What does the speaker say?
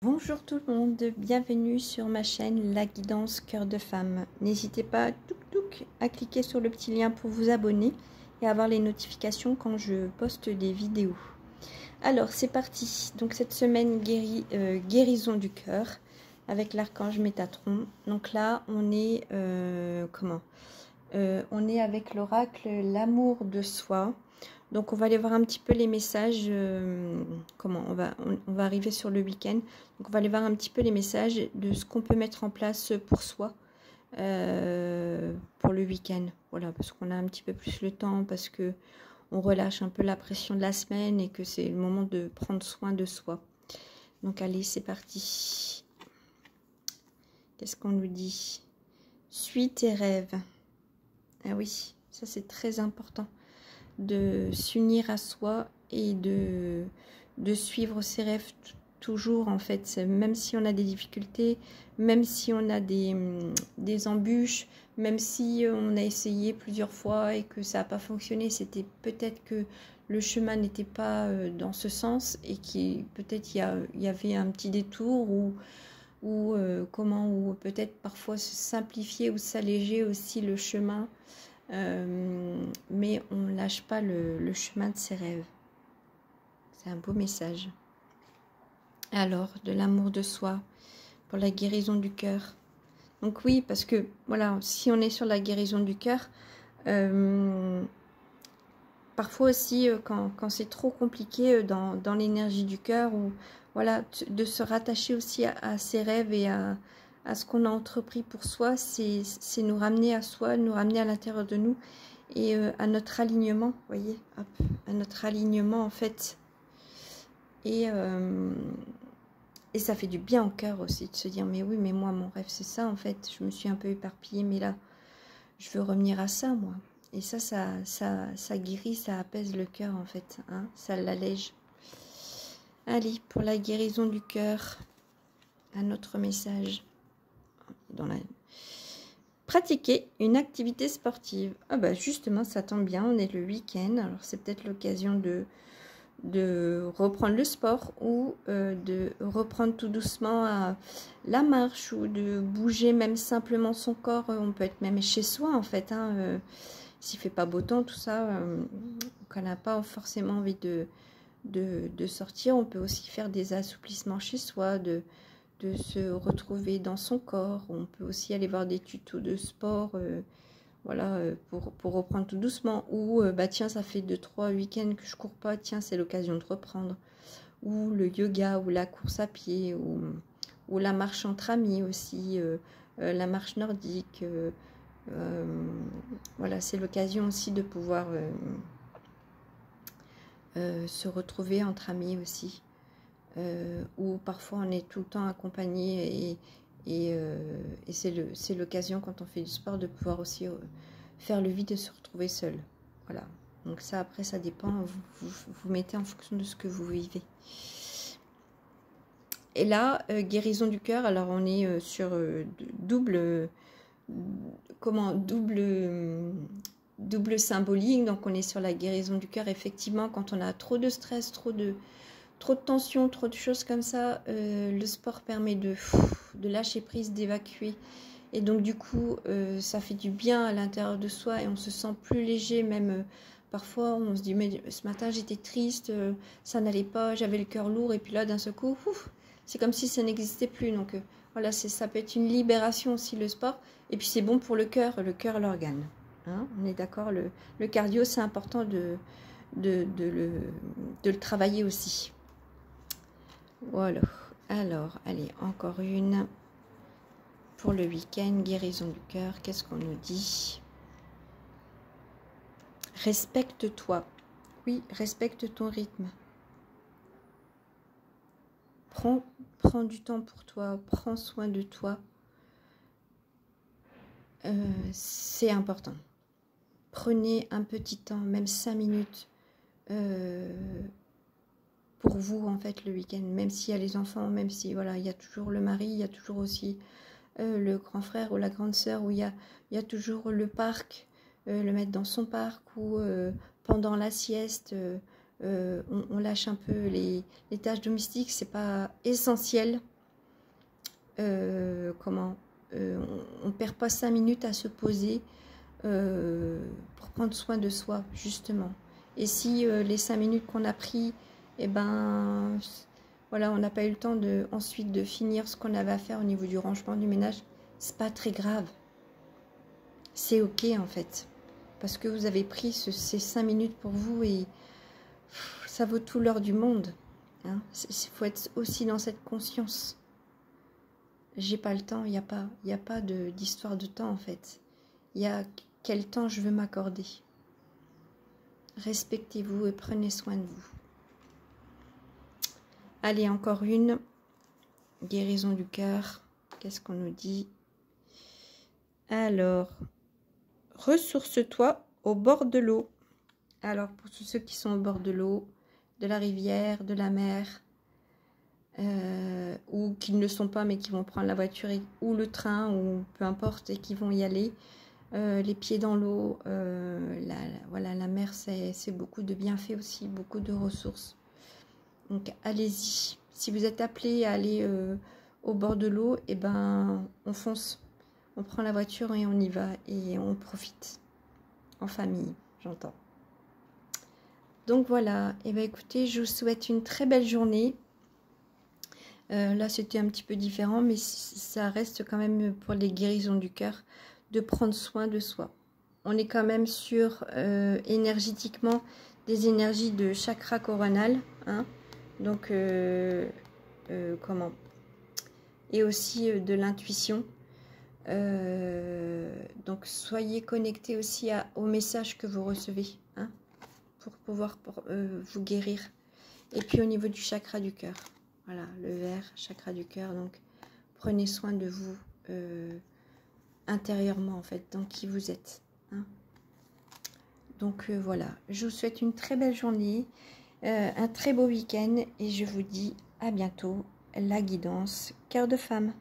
Bonjour tout le monde, bienvenue sur ma chaîne La Guidance Cœur de Femme. N'hésitez pas à cliquer sur le petit lien pour vous abonner et avoir les notifications quand je poste des vidéos. Alors c'est parti, donc cette semaine guérison du cœur avec l'archange Métatron. Donc là on est on est avec l'oracle l'amour de soi. Donc on va aller voir un petit peu les messages, on va arriver sur le week-end. Donc on va aller voir un petit peu les messages de ce qu'on peut mettre en place pour soi pour le week-end. Voilà, parce qu'on a un petit peu plus le temps, parce que on relâche un peu la pression de la semaine et que c'est le moment de prendre soin de soi. Donc allez, c'est parti. Qu'est-ce qu'on nous dit? Suis tes rêves. Ah oui, ça c'est très important. De s'unir à soi et de suivre ses rêves toujours, en fait, même si on a des difficultés, même si on a des embûches, même si on a essayé plusieurs fois et que ça n'a pas fonctionné, c'était peut-être que le chemin n'était pas dans ce sens et qui peut-être il y avait un petit détour ou peut-être parfois se simplifier ou s'alléger aussi le chemin. Mais on ne lâche pas le chemin de ses rêves. C'est un beau message. Alors, de l'amour de soi pour la guérison du cœur. Donc oui, parce que voilà, si on est sur la guérison du cœur, parfois aussi quand c'est trop compliqué dans l'énergie du cœur, ou voilà, de se rattacher aussi à ses rêves et à ce qu'on a entrepris pour soi, c'est nous ramener à soi, nous ramener à l'intérieur de nous et à notre alignement, vous voyez, hop, à notre alignement en fait. Et ça fait du bien au cœur aussi de se dire, mais oui, mais moi mon rêve c'est ça en fait, je me suis un peu éparpillée, mais là je veux revenir à ça moi. Et ça guérit, ça apaise le cœur en fait, hein, ça l'allège. Allez, pour la guérison du cœur, un autre message. Pratiquer une activité sportive. Ah bah justement, ça tombe bien, on est le week-end, alors c'est peut-être l'occasion de reprendre le sport ou de reprendre tout doucement la marche ou de bouger même simplement son corps. On peut être même chez soi en fait, hein, s'il fait pas beau temps, tout ça, qu'on n'a pas forcément envie de sortir, on peut aussi faire des assouplissements chez soi, de se retrouver dans son corps. On peut aussi aller voir des tutos de sport, voilà, pour reprendre tout doucement. Ou bah tiens, ça fait 2-3 week-ends que je cours pas, tiens, c'est l'occasion de reprendre. Ou le yoga, ou la course à pied, ou la marche entre amis aussi, la marche nordique. Voilà, c'est l'occasion aussi de pouvoir se retrouver entre amis aussi. Où parfois on est tout le temps accompagné et c'est l'occasion quand on fait du sport de pouvoir aussi faire le vide et se retrouver seul. Voilà, donc ça après ça dépend, vous mettez en fonction de ce que vous vivez. Et là, guérison du cœur, alors on est sur double symbolique, donc on est sur la guérison du cœur. Effectivement, quand on a trop de stress, trop de tension, trop de choses comme ça, le sport permet de lâcher prise, d'évacuer. Et donc du coup, ça fait du bien à l'intérieur de soi et on se sent plus léger. Même parfois, on se dit, mais ce matin j'étais triste, ça n'allait pas, j'avais le cœur lourd. Et puis là, d'un seul coup, c'est comme si ça n'existait plus. Donc voilà, ça peut être une libération aussi, le sport. Et puis c'est bon pour le cœur, l'organe. Hein, on est d'accord, le cardio, c'est important de le travailler aussi. Voilà, alors, allez, encore une pour le week-end, guérison du cœur. Qu'est-ce qu'on nous dit? Respecte-toi. Oui, respecte ton rythme. Prends du temps pour toi, prends soin de toi. C'est important. Prenez un petit temps, même 5 minutes, pour vous en fait le week-end, même s'il y a les enfants, même si voilà, il y a toujours le mari, il y a toujours aussi le grand frère ou la grande sœur, où il y a toujours le parc, le mettre dans son parc, ou pendant la sieste, on lâche un peu les tâches domestiques, c'est pas essentiel, comment, on perd pas 5 minutes à se poser pour prendre soin de soi, justement. Et si les 5 minutes qu'on a pris, eh ben, voilà, on n'a pas eu le temps ensuite de finir ce qu'on avait à faire au niveau du rangement du ménage, c'est pas très grave. C'est ok en fait. Parce que vous avez pris ces 5 minutes pour vous et ça vaut tout l'or du monde. Hein. Il faut être aussi dans cette conscience. J'ai pas le temps, il n'y a pas d'histoire de temps en fait. Il y a quel temps je veux m'accorder. Respectez-vous et prenez soin de vous. Allez, encore une. Guérison du cœur. Qu'est-ce qu'on nous dit? Alors, ressource-toi au bord de l'eau. Alors, pour tous ceux qui sont au bord de l'eau, de la rivière, de la mer, ou qui ne le sont pas, mais qui vont prendre la voiture ou le train, ou peu importe, et qui vont y aller, les pieds dans l'eau, voilà, la mer, c'est beaucoup de bienfaits aussi, beaucoup de ressources. Donc, allez-y. Si vous êtes appelé à aller au bord de l'eau, eh ben, on fonce. On prend la voiture et on y va et on profite. En famille, j'entends. Donc voilà, et ben écoutez, je vous souhaite une très belle journée. Là, c'était un petit peu différent, mais ça reste quand même pour les guérisons du cœur, de prendre soin de soi. On est quand même sur énergétiquement des énergies de chakra coronal, hein, donc comment, et aussi de l'intuition. Donc soyez connectés aussi aux messages que vous recevez, hein, pour pouvoir vous guérir. Et puis au niveau du chakra du cœur, voilà, le vert, chakra du cœur, donc prenez soin de vous intérieurement en fait, dans qui vous êtes, hein. Donc voilà, je vous souhaite une très belle journée, un très beau week-end et je vous dis à bientôt. La guidance, cœur de femme.